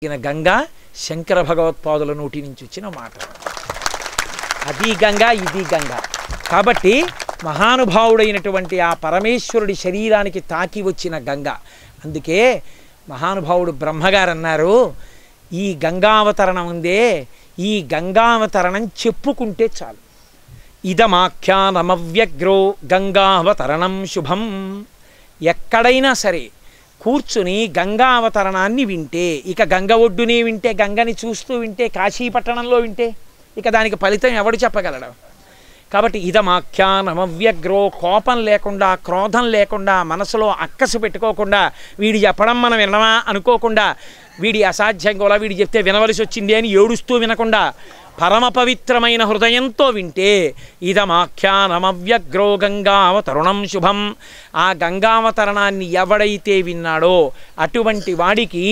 గంగా శంకర భగవత్పాదుల నోటి నుంచి వచ్చిన మాట. అది గంగా, ఇది గంగా. కాబట్టి మహానుభావుడైనటువంటి ఆ పరమేశ్వరుడి శరీరానికి తాకి వచ్చిన గంగ. అందుకే మహానుభావుడు బ్రహ్మగారు అన్నారు, ఈ గంగావతరణం ఉందే, ఈ గంగావతరణం చెప్పుకుంటే చాలు. ఇదమాఖ్యానమవ్యగ్రో గంగావతరణం శుభం. ఎక్కడైనా సరే కూర్చుని గంగావతరణాన్ని వింటే, ఇక గంగ ఒడ్డునే వింటే, గంగని చూస్తూ వింటే, కాశీపట్టణంలో వింటే ఇక దానికి ఫలితం ఎవడు చెప్పగలడు? కాబట్టి ఇదమాఖ్యానమవ్యగ్రో, కోపం లేకుండా, క్రోధం లేకుండా, మనసులో అక్కసు పెట్టుకోకుండా, వీడి చెప్పడం మనం వినమా అనుకోకుండా, వీడి అసాధ్యం కూడా వీడి చెప్తే వినవలసి వచ్చింది అని ఏడుస్తూ వినకుండా, పరమ పవిత్రమైన హృదయంతో వింటే ఇదమాఖ్యానమవ్యగ్రో గంగావతరణం శుభం. ఆ గంగావతరణాన్ని ఎవడైతే విన్నాడో అటువంటి వాడికి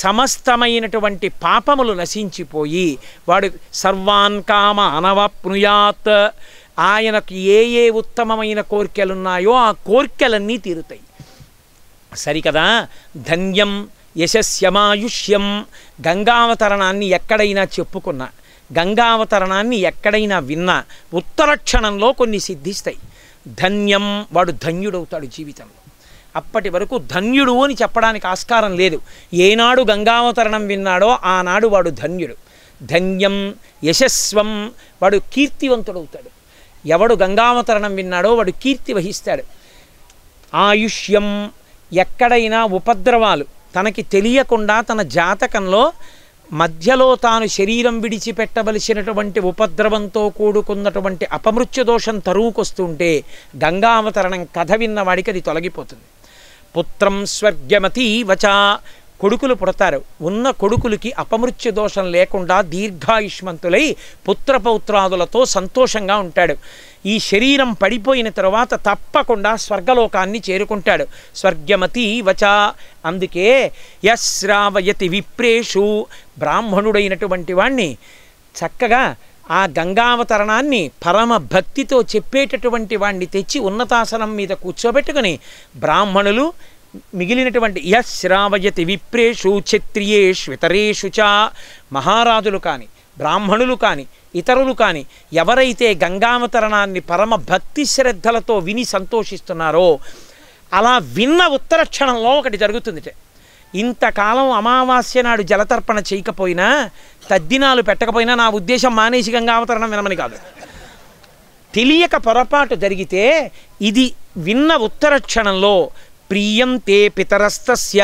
సమస్తమైనటువంటి పాపములు నశించిపోయి వాడు సర్వాన్ కామానవాప్నుయాత్. ఆయనకు ఏ ఏ ఉత్తమమైన కోరికలున్నాయో ఆ కోరికలన్నీ తీరుతాయి. సరికదా? ధన్యం యశస్యమాయుష్యం. గంగావతరణాన్ని ఎక్కడైనా చెప్పుకున్నా, గంగావతరణాన్ని ఎక్కడైనా విన్నా ఉత్తరక్షణంలో కొన్ని సిద్ధిస్తాయి. ధన్యం, వాడు ధన్యుడవుతాడు జీవితంలో. అప్పటి వరకు ధన్యుడు అని చెప్పడానికి ఆస్కారం లేదు. ఏనాడు గంగావతరణం విన్నాడో ఆనాడు వాడు ధన్యుడు. ధన్యం యశస్వం, వాడు కీర్తివంతుడవుతాడు. ఎవడు గంగావతరణం విన్నాడో వాడు కీర్తి వహిస్తాడు. ఆయుష్యం, ఎక్కడైనా ఉపద్రవాలు తనకి తెలియకుండా తన జాతకంలో మధ్యలో తాను శరీరం విడిచిపెట్టవలసినటువంటి ఉపద్రవంతో కూడుకున్నటువంటి అపమృత్యు దోషం తరువుకొస్తుంటే గంగావతరణం కథ విన్నవాడికి అది తొలగిపోతుంది. పుత్రం స్వర్గమతీవచ, కొడుకులు పుడతారు. ఉన్న కొడుకులకి అపమృత్యు దోషం లేకుండా దీర్ఘాయుష్మంతులై పుత్రపౌత్రాదులతో సంతోషంగా ఉంటాడు. ఈ శరీరం పడిపోయిన తర్వాత తప్పకుండా స్వర్గలోకాన్ని చేరుకుంటాడు. స్వర్గమతీవచ. అందుకే యశ్రావయతి విప్రేషు, బ్రాహ్మణుడైనటువంటి వాణ్ణి చక్కగా ఆ గంగావతరణాన్ని పరమ భక్తితో చెప్పేటటువంటి వాణ్ణి తెచ్చి ఉన్నతాసనం మీద కూర్చోబెట్టుకుని బ్రాహ్మణులు మిగిలినటువంటి యశ్రావయతి విప్రేషు క్షత్రియేష్వితరేషు చ, మహారాజులు కానీ బ్రాహ్మణులు కానీ ఇతరులు కానీ ఎవరైతే గంగావతరణాన్ని పరమ భక్తి శ్రద్ధలతో విని సంతోషిస్తున్నారో అలా విన్న ఉత్తరక్షణంలో ఒకటి జరుగుతుంది. ఇంతకాలం అమావాస్య నాడు జలతర్పణ చేయకపోయినా, తద్దినాలు పెట్టకపోయినా, నా ఉద్దేశం మానేసి గంగావతరణం వినమని కాదు, తెలియక పొరపాటు జరిగితే ఇది విన్న ఉత్తరక్షణంలో ప్రియంతే పితరస్తస్య,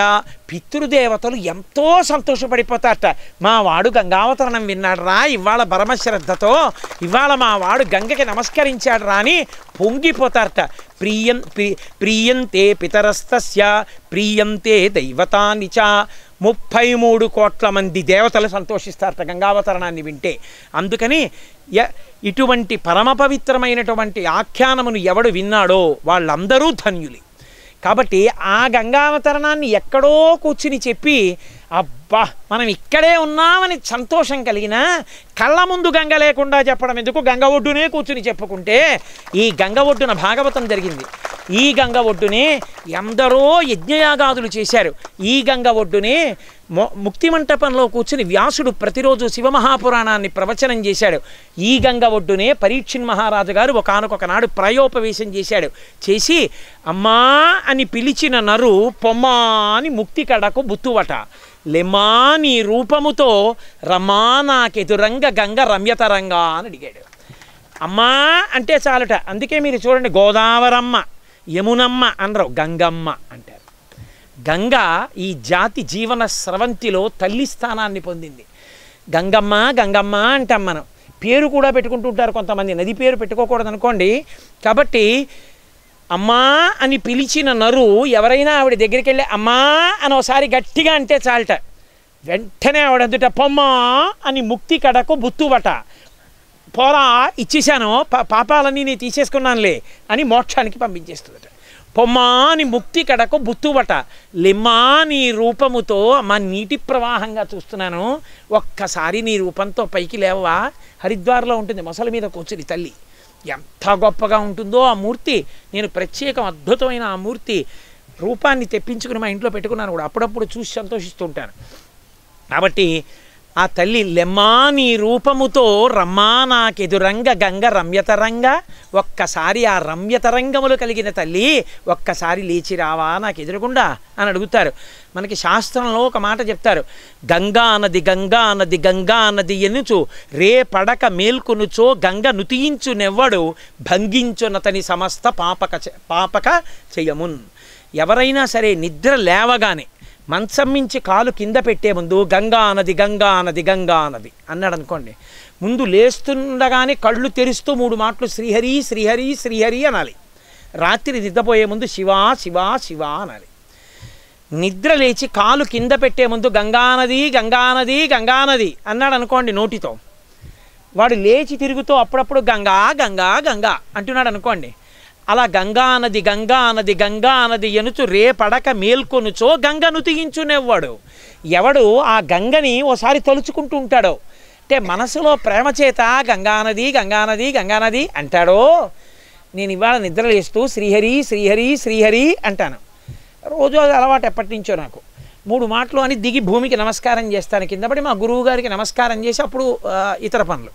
పితృదేవతలు ఎంతో సంతోషపడిపోతారట. మా వాడు గంగావతరణం విన్నాడురా, ఇవాళ పరమశ్రద్ధతో ఇవాళ మా వాడు గంగకి నమస్కరించాడు రా అని పొంగిపోతారట. ప్రియంతే పితరస్తస్య ప్రియంతే దైవతాని చ. 33 కోట్ల మంది దేవతలు సంతోషిస్తారట గంగావతరణాన్ని వింటే. అందుకని ఇటువంటి పరమ పవిత్రమైనటువంటి ఆఖ్యానమును ఎవడు విన్నాడో వాళ్ళందరూ ధన్యులు. కాబట్టి ఆ గంగావతరణాన్ని ఎక్కడో కూర్చుని చెప్పి, అబ్బా మనం ఇక్కడే ఉన్నామని సంతోషం కలిగినా కళ్ళ ముందు గంగ లేకుండా చెప్పడం ఎందుకు, గంగ ఒడ్డునే కూర్చుని చెప్పుకుంటే. ఈ గంగ ఒడ్డున భాగవతం జరిగింది. ఈ గంగ ఒడ్డునే ఎందరో యజ్ఞయాగాదులు చేశారు. ఈ గంగ ఒడ్డునే ముక్తి మంటపంలో కూర్చుని వ్యాసుడు ప్రతిరోజు శివమహాపురాణాన్ని ప్రవచనం చేశాడు. ఈ గంగ ఒడ్డునే పరీక్షిన్ మహారాజు గారు ఒకానొక నాడు ప్రాయోపవేశం చేశాడు. చేసి అమ్మా అని పిలిచిన నరు పొమ్మా అని ముక్తి కడకు బుత్తువట. లెమా నీ రూపముతో రమా నాకెదురంగ గంగ రమ్యతరంగా అని అడిగాడు. అమ్మా అంటే చాలుట. అందుకే మీరు చూడండి, గోదావరమ్మ యమునమ్మ అనరు, గంగమ్మ అంటారు. గంగ ఈ జాతి జీవన స్రవంతిలో తల్లి స్థానాన్ని పొందింది. గంగమ్మ గంగమ్మ అంటాం మనం. పేరు కూడా పెట్టుకుంటుంటారు కొంతమంది, నది పేరు పెట్టుకోకూడదు అనుకోండి. కాబట్టి అమ్మా అని పిలిచిన నరు ఎవరైనా ఆవిడ దగ్గరికి వెళ్ళి అమ్మా అని ఒకసారి గట్టిగా అంటే చాలట, వెంటనే ఆవిడ అందుట పొమ్మా అని ముక్తి కడకు బుత్తువట. పోరా ఇచ్చేశాను, పాపాలన్నీ నేను తీసేసుకున్నానులే అని మోక్షానికి పంపించేస్తుందట. పొమ్మా అని ముక్తి కడకు బుత్తువట. లిమ్మా నీ రూపముతో మా నీటి ప్రవాహంగా చూస్తున్నాను, ఒక్కసారి నీ రూపంతో పైకి లేవా. హరిద్వార్లో ఉంటుంది మొసలి మీద కూర్చుని తల్లి. ఎంత గొప్పగా ఉంటుందో ఆ మూర్తి. నేను ప్రత్యేకం అద్భుతమైన ఆ మూర్తి రూపాన్ని తెప్పించుకుని మా ఇంట్లో పెట్టుకున్నాను కూడా. అప్పుడప్పుడు చూసి సంతోషిస్తూ ఉంటాను. కాబట్టి ఆ తల్లి లెమ్మా నీ రూపముతో రమ్మా నాకెదురంగ గంగ రమ్యతరంగ, ఒక్కసారి ఆ రమ్యతరంగములు కలిగిన తల్లి ఒక్కసారి లేచి రావా నాకు ఎదురుగుండా అని అడుగుతారు. మనకి శాస్త్రంలో ఒక మాట చెప్తారు, గంగా నది గంగా నది గంగా నది ఎనుచు రే పడక మేల్కొనుచో గంగ నుతియించునెవ్వడు భంగించునతని సమస్త పాపక చెయ్యమున్. ఎవరైనా సరే నిద్ర లేవగానే మంచం మించి కాలు కింద పెట్టే ముందు గంగా నది గంగా నది గంగా నది అన్నాడు అనుకోండి, ముందు లేస్తుండగానే కళ్ళు తెరుస్తూ 3 మాటలు శ్రీహరి శ్రీహరి శ్రీహరి అనాలి. రాత్రి నిద్రపోయే ముందు శివా శివా శివా అనాలి. నిద్ర లేచి కాలు కింద పెట్టే ముందు గంగానది గంగానది గంగానది అన్నాడు అనుకోండి నోటితో, వాడు లేచి తిరుగుతూ అప్పుడప్పుడు గంగా గంగా గంగా అంటున్నాడు అనుకోండి, అలా గంగానది గంగానది గంగానది ఎనుచు రే పడక మేల్కొనుచో గంగ నుతియించునేవాడు. ఎవడు ఆ గంగని ఓసారి తలుచుకుంటూ ఉంటాడో, అంటే మనసులో ప్రేమ చేత గంగానది గంగానది గంగానది అంటాడో, నేను ఇవాళ నిద్ర లేస్తూ శ్రీహరి శ్రీహరి శ్రీహరి అంటాను. రోజు అది అలవాటు ఎప్పటి నుంచో నాకు. 3 మాటలు అని దిగి భూమికి నమస్కారం చేస్తాను, కింద పడి మా గురువు గారికి నమస్కారం చేసి అప్పుడు ఇతర పనులు.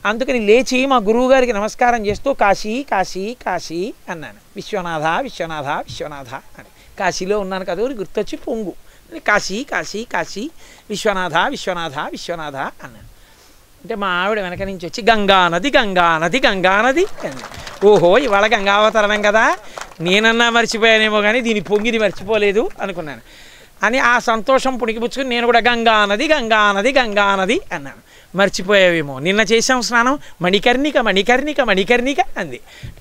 అందుకని లేచి మా గురువుగారికి నమస్కారం చేస్తూ కాశీ కాశీ కాశీ అన్నాను. విశ్వనాథ విశ్వనాథ విశ్వనాథ అని కాశీలో ఉన్నాను కదా అని గుర్తొచ్చి పొంగు కాశీ కాశీ కాశీ విశ్వనాథ విశ్వనాథ విశ్వనాథ అన్నాను. అంటే మా ఆవిడ వెనక నుంచి వచ్చి గంగానది గంగానది గంగానది అని. ఓహో ఇవాళ గంగావతరణం కదా, నేనన్నా మర్చిపోయానేమో కానీ దీని పొంగిది మర్చిపోలేదు అనుకున్నాను అని ఆ సంతోషం పుణికిపుచ్చుకుని నేను కూడా గంగానది గంగానది గంగానది అన్నాను. మర్చిపోయావేమో, నిన్న చేసాం స్నానం మణికర్ణిక మణికర్ణిక మణికర్ణిక అంది,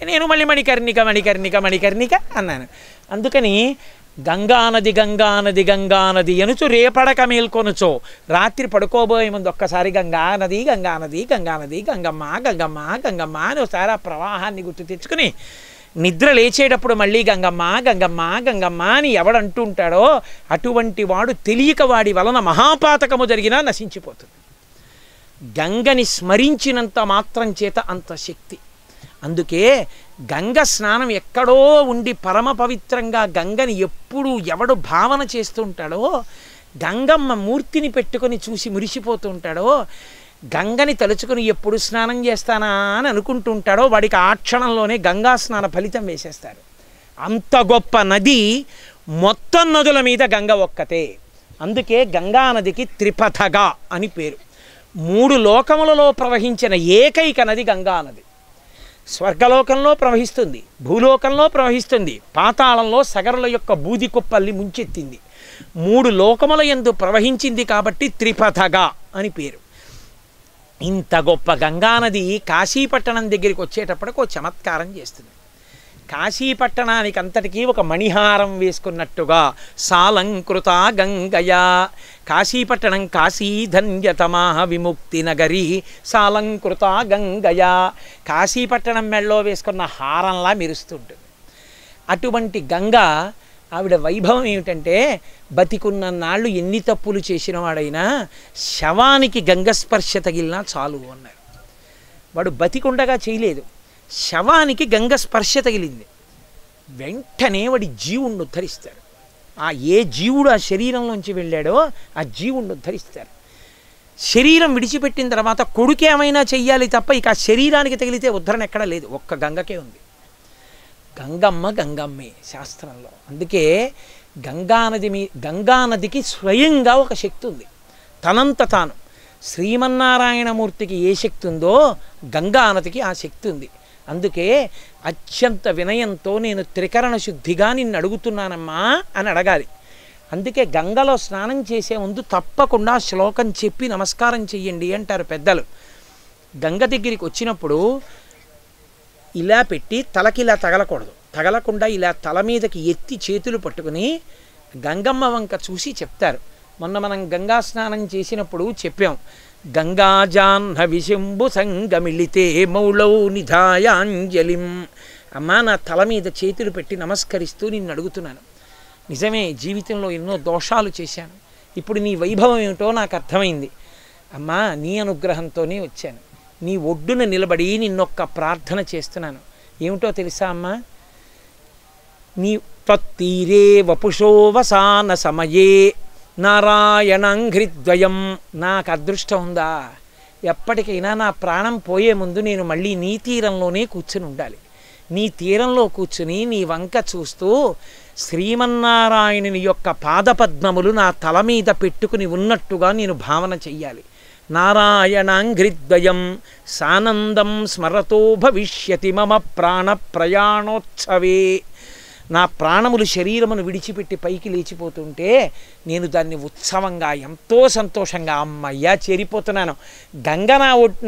నేను మళ్ళీ మణికర్ణిక మణికర్ణిక మణికర్ణిక అన్నాను. అందుకని గంగానది గంగానది గంగానది ఎనుచు రేపడక మేల్కొనుచో, రాత్రి పడుకోబోయే ముందు ఒక్కసారి గంగానది గంగానది గంగానది గంగమ్మ గంగమ్మ గంగమ్మ అని ఒకసారి ఆ ప్రవాహాన్ని గుర్తు తెచ్చుకుని నిద్ర లేచేటప్పుడు మళ్ళీ గంగమ్మ గంగమ్మ గంగమ్మ అని ఎవడంటూ ఉంటాడో అటువంటి వాడు తెలియక వాడి వలన మహాపాతకము జరిగినా నశించిపోతుంది. గంగని స్మరించినంత మాత్రం చేత అంత శక్తి. అందుకే గంగ స్నానం ఎక్కడో ఉండి పరమ పవిత్రంగా గంగని ఎప్పుడు ఎవడు భావన చేస్తూ ఉంటాడో, గంగమ్మ మూర్తిని పెట్టుకొని చూసి మురిసిపోతూ ఉంటాడో, గంగని తలుచుకొని ఎప్పుడు స్నానం చేస్తానా అని అనుకుంటూ ఉంటాడో వాడికి ఆ క్షణంలోనే గంగా స్నాన ఫలితం వేసేస్తారు. అంత గొప్ప నది, మొత్తం నదుల మీద గంగ ఒక్కతే. అందుకే గంగా నదికి త్రిపథగా అని పేరు. 3 లోకములలో ప్రవహించిన ఏకైక నది గంగా నది. స్వర్గలోకంలో ప్రవహిస్తుంది, భూలోకంలో ప్రవహిస్తుంది, పాతాళంలో సగరుల యొక్క బూది కుప్పల్ని ముంచెత్తింది. 3 లోకముల యందు ప్రవహించింది కాబట్టి త్రిపథగా అని పేరు. ఇంత గొప్ప గంగానది కాశీపట్టణం దగ్గరికి వచ్చేటప్పటికి ఒక చమత్కారం చేస్తుంది. కాశీపట్టణానికి అంతటికీ ఒక మణిహారం వేసుకున్నట్టుగా సాలంకృత గంగయా, కాశీపట్టణం కాశీధన్యతమా విముక్తి నగరి సాలంకృత గంగయా, కాశీపట్టణం మెళ్ళలో వేసుకున్న హారంలా మెరుస్తుంటుంది. అటువంటి గంగ ఆవిడ వైభవం ఏమిటంటే, బతికున్న నాళ్ళు ఎన్ని తప్పులు చేసిన వాడైనా శవానికి గంగస్పర్శ తగిలినా చాలు అన్నారు. వాడు బతికుండగా చేయలేదు, శవానికి గంగ స్పర్శ తగిలింది, వెంటనే వాడి జీవుణ్ణి ఉద్ధరిస్తాడు. ఆ ఏ జీవుడు ఆ శరీరంలోంచి వెళ్ళాడో ఆ జీవుణ్ణి ఉద్ధరిస్తారు. శరీరం విడిచిపెట్టిన తర్వాత కొడుకేమైనా చెయ్యాలి తప్ప ఇక ఆ శరీరానికి తగిలితే ఉద్ధరణ ఎక్కడా లేదు, ఒక్క గంగకే ఉంది. గంగమ్మ గంగమ్మే శాస్త్రంలో. అందుకే గంగానదికి స్వయంగా ఒక శక్తి ఉంది, తనంత తాను. శ్రీమన్నారాయణమూర్తికి ఏ శక్తి ఉందో గంగానదికి ఆ శక్తి ఉంది. అందుకే అత్యంత వినయంతో నేను త్రికరణ శుద్ధిగా నిన్ను అడుగుతున్నానమ్మా అని అడగాలి. అందుకే గంగలో స్నానం చేసే ముందు తప్పకుండా శ్లోకం చెప్పి నమస్కారం చెయ్యండి అంటారు పెద్దలు. గంగ దగ్గరికి వచ్చినప్పుడు ఇలా పెట్టి తలకి ఇలా తగలకూడదు, తగలకుండా ఇలా తల మీదకి ఎత్తి చేతులు పట్టుకుని గంగమ్మ వంక చూసి చెప్తారు. మొన్న మనం గంగా స్నానం చేసినప్పుడు చెప్పాం, గంగాజాహ్నవి శంభు సంగమిళితే మౌళౌ నిధాయాంజలిం. అమ్మా నా తల మీద చేతులు పెట్టి నమస్కరిస్తూ నిన్ను అడుగుతున్నాను, నిజమే జీవితంలో ఎన్నో దోషాలు చేశాను, ఇప్పుడు నీ వైభవం ఏమిటో నాకు అర్థమైంది అమ్మా, నీ అనుగ్రహంతోనే వచ్చాను, నీ ఒడ్డున నిలబడి నిన్నొక్క ప్రార్థన చేస్తున్నాను. ఏమిటో తెలుసా అమ్మా, నీ త్వత్తీరే వపుషో వసాన సమయే నారాయణంఘ్రిద్వయం. నాకు అదృష్టం ఉందా? ఎప్పటికైనా నా ప్రాణం పోయే ముందు నేను మళ్ళీ నీ తీరంలోనే కూర్చుని ఉండాలి. నీ తీరంలో కూర్చుని నీ వంక చూస్తూ శ్రీమన్నారాయణుని యొక్క పాదపద్మములు నా తల మీద పెట్టుకుని ఉన్నట్టుగా నేను భావన చెయ్యాలి. నారాయణాంఘ్రిద్వయం సానందం స్మరతో భవిష్యతి మమ ప్రాణ ప్రయాణోత్సవే. నా ప్రాణములు శరీరమును విడిచిపెట్టి పైకి లేచిపోతుంటే నేను దాన్ని ఉత్సవంగా ఎంతో సంతోషంగా అమ్మయ్యా చేరిపోతున్నాను, గంగ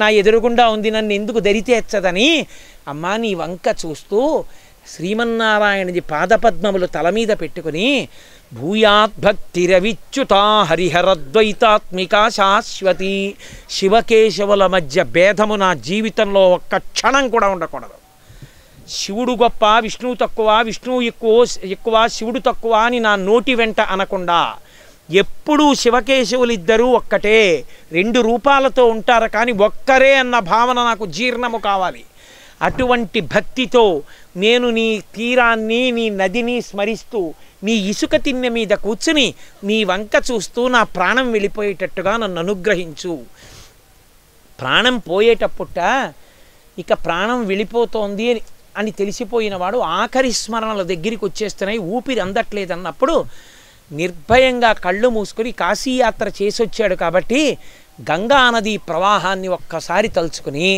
నా ఎదురుగుండా ఉంది, నన్ను ఎందుకు దరితేచ్చదని అమ్మా నీ వంక చూస్తూ శ్రీమన్నారాయణజీ పాదపద్మములు తల మీద పెట్టుకుని భూయాద్భక్తిరవిచ్యుతా హరిహరద్వైతాత్మికా శాశ్వతి. శివకేశవుల మధ్య భేదము నా జీవితంలో ఒక్క క్షణం కూడా ఉండకూడదు. శివుడు గొప్ప, విష్ణువు తక్కువ, విష్ణువు ఎక్కువ, శివుడు తక్కువ అని నా నోటి వెంట అనకుండా ఎప్పుడూ శివకేశవులిద్దరూ ఒక్కటే, రెండు రూపాలతో ఉంటారు కానీ ఒక్కరే అన్న భావన నాకు జీర్ణము కావాలి. అటువంటి భక్తితో నేను నీ తీరాన్ని, నీ నదిని స్మరిస్తూ నీ ఇసుక తిన్నె మీద కూర్చుని నీ వంక చూస్తూ నా ప్రాణం వెళ్ళిపోయేటట్టుగా నన్ను అనుగ్రహించు. ప్రాణం పోయేటప్పుట ఇక ప్రాణం వెళ్ళిపోతోంది అని తెలిసిపోయినవాడు ఆఖరి స్మరణల దగ్గరికి వచ్చేస్తున్నాయి, ఊపిరి అందట్లేదన్నప్పుడు నిర్భయంగా కళ్ళు మూసుకొని కాశీయాత్ర చేసొచ్చాడు కాబట్టి గంగానదీ ప్రవాహాన్ని ఒక్కసారి తలుచుకుని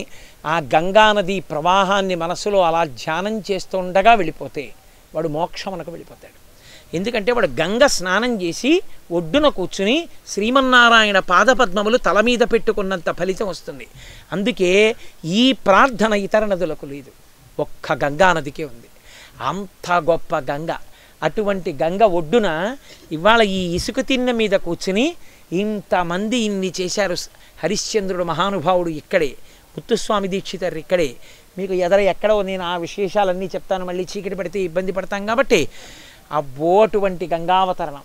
ఆ గంగానదీ ప్రవాహాన్ని మనసులో అలా ధ్యానం చేస్తుండగా వెళ్ళిపోతే వాడు మోక్షమునకు వెళ్ళిపోతాడు. ఎందుకంటే వాడు గంగ స్నానం చేసి ఒడ్డున కూర్చుని శ్రీమన్నారాయణ పాదపద్మములు తల మీద పెట్టుకున్నంత ఫలితం వస్తుంది. అందుకే ఈ ప్రార్థన ఇతర నదులకు లేదు, ఒక్క గంగానదికే ఉంది. అంత గొప్ప గంగ. అటువంటి గంగ ఒడ్డున ఇవాళ ఈ ఇసుక తిన్నె మీద కూర్చుని ఇంతమంది ఇన్ని చేశారు. హరిశ్చంద్రుడు మహానుభావుడు ఇక్కడే, ముత్తుస్వామి దీక్షితరు ఇక్కడే. మీకు ఎక్కడో నేను ఆ విశేషాలన్నీ చెప్తాను, మళ్ళీ చీకటి పడితే ఇబ్బంది పడతాం కాబట్టి. అటువంటి గంగావతరణం,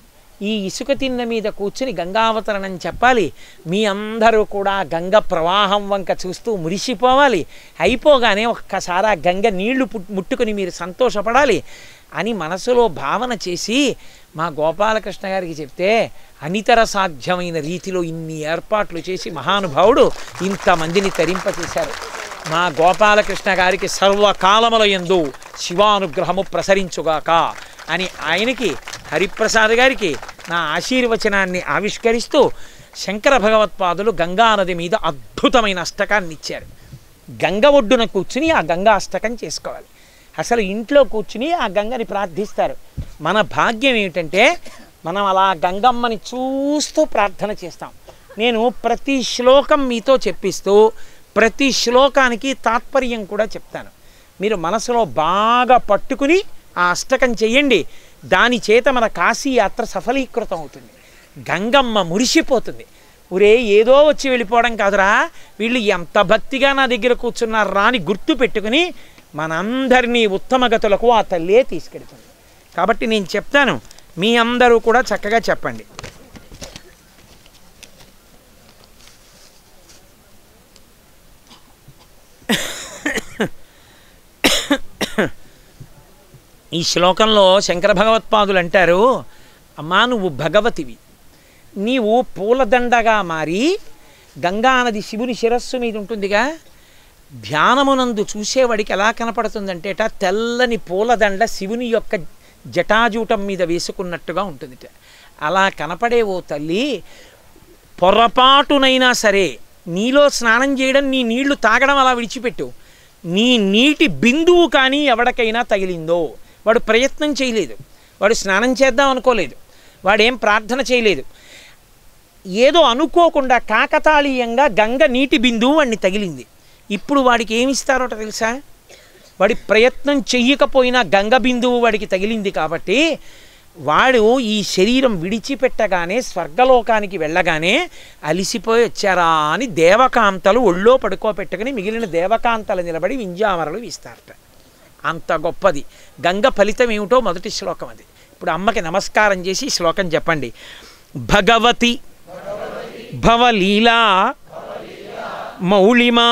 ఈ ఇసుక తిన్నె మీద కూర్చుని గంగావతరణం చెప్పాలి. మీ అందరూ కూడా గంగ ప్రవాహం వంక చూస్తూ మురిసిపోవాలి. అయిపోగానే ఒక్కసారి ఆ గంగ నీళ్లు ముట్టుకుని మీరు సంతోషపడాలి అని మనసులో భావన చేసి మా గోపాలకృష్ణ గారికి చెప్తే అనితర సాధ్యమైన రీతిలో ఇన్ని ఏర్పాట్లు చేసి మహానుభావుడు ఇంతమందిని తరింపచేశారు. మా గోపాలకృష్ణ గారికి సర్వకాలముల యందు శివానుగ్రహము ప్రసరించుగాక అని ఆయనకి, హరిప్రసాద్ గారికి నా ఆశీర్వచనాన్ని ఆవిష్కరిస్తూ శంకర భగవత్పాదులు గంగానది మీద అద్భుతమైన అష్టకాన్ని ఇచ్చారు. గంగ ఒడ్డున కూర్చుని ఆ గంగా అష్టకం చేసుకోవాలి. అసలు ఇంట్లో కూర్చుని ఆ గంగని ప్రార్థిస్తారు. మన భాగ్యం ఏమిటంటే మనం అలా గంగమ్మని చూస్తూ ప్రార్థన చేస్తాం. నేను ప్రతి శ్లోకం మీతో చెప్పిస్తూ ప్రతి శ్లోకానికి తాత్పర్యం కూడా చెప్తాను. మీరు మనసులో బాగా పట్టుకుని ఆ అష్టకం చెయ్యండి. దాని చేత మన కాశీ యాత్ర సఫలీకృతం అవుతుంది. గంగమ్మ మురిసిపోతుంది. ఊరే ఏదో వచ్చి వెళ్ళిపోవడం కాదురా, వీళ్ళు ఎంత భక్తిగా నా దగ్గర కూర్చున్నారా అని గుర్తు పెట్టుకుని మనందరినీ ఉత్తమగతులకు ఆ తల్లే తీసుకెడుతుంది. కాబట్టి నేను చెప్తాను, మీ అందరూ కూడా చక్కగా చెప్పండి. ఈ శ్లోకంలో శంకర భగవత్పాదులు అంటారు, అమ్మా నువ్వు భగవతివి, నీవు పూలదండగా మారి గంగానది శివుని శిరస్సు మీద ఉంటుందిగా, ధ్యానమునందు చూసేవాడికి ఎలా కనపడుతుందంటేట తెల్లని పూలదండ శివుని యొక్క జటాజూటం మీద వేసుకున్నట్టుగా ఉంటుందిట. అలా కనపడే ఓ తల్లి, పొరపాటునైనా సరే నీలో స్నానం చేయడం, నీ నీళ్లు తాగడం అలా విడిచిపెట్టు. నీ నీటి బిందువు కానీ ఎవడికైనా తగిలిందో, వాడు ప్రయత్నం చేయలేదు, వాడు స్నానం చేద్దాం అనుకోలేదు, వాడేం ప్రార్థన చేయలేదు, ఏదో అనుకోకుండా కాకతాళీయంగా గంగ నీటి బిందువు వాడిని తగిలింది. ఇప్పుడు వాడికి ఏమిస్తారోట తెలుసా? వాడి ప్రయత్నం చెయ్యకపోయినా గంగ బిందువు వాడికి తగిలింది కాబట్టి వాడు ఈ శరీరం విడిచిపెట్టగానే స్వర్గలోకానికి వెళ్ళగానే అలిసిపోయి వచ్చారా అని దేవకాంతలు ఒళ్ళో పడుకోపెట్టుకుని మిగిలిన దేవకాంతలు నిలబడి వింజామరలు వీస్తారట. అంత గొప్పది గంగ. ఫలితం ఏమిటో మొదటి శ్లోకం అది. ఇప్పుడు అమ్మకి నమస్కారం చేసి శ్లోకం చెప్పండి. భగవతి భవలీలా మౌళిమా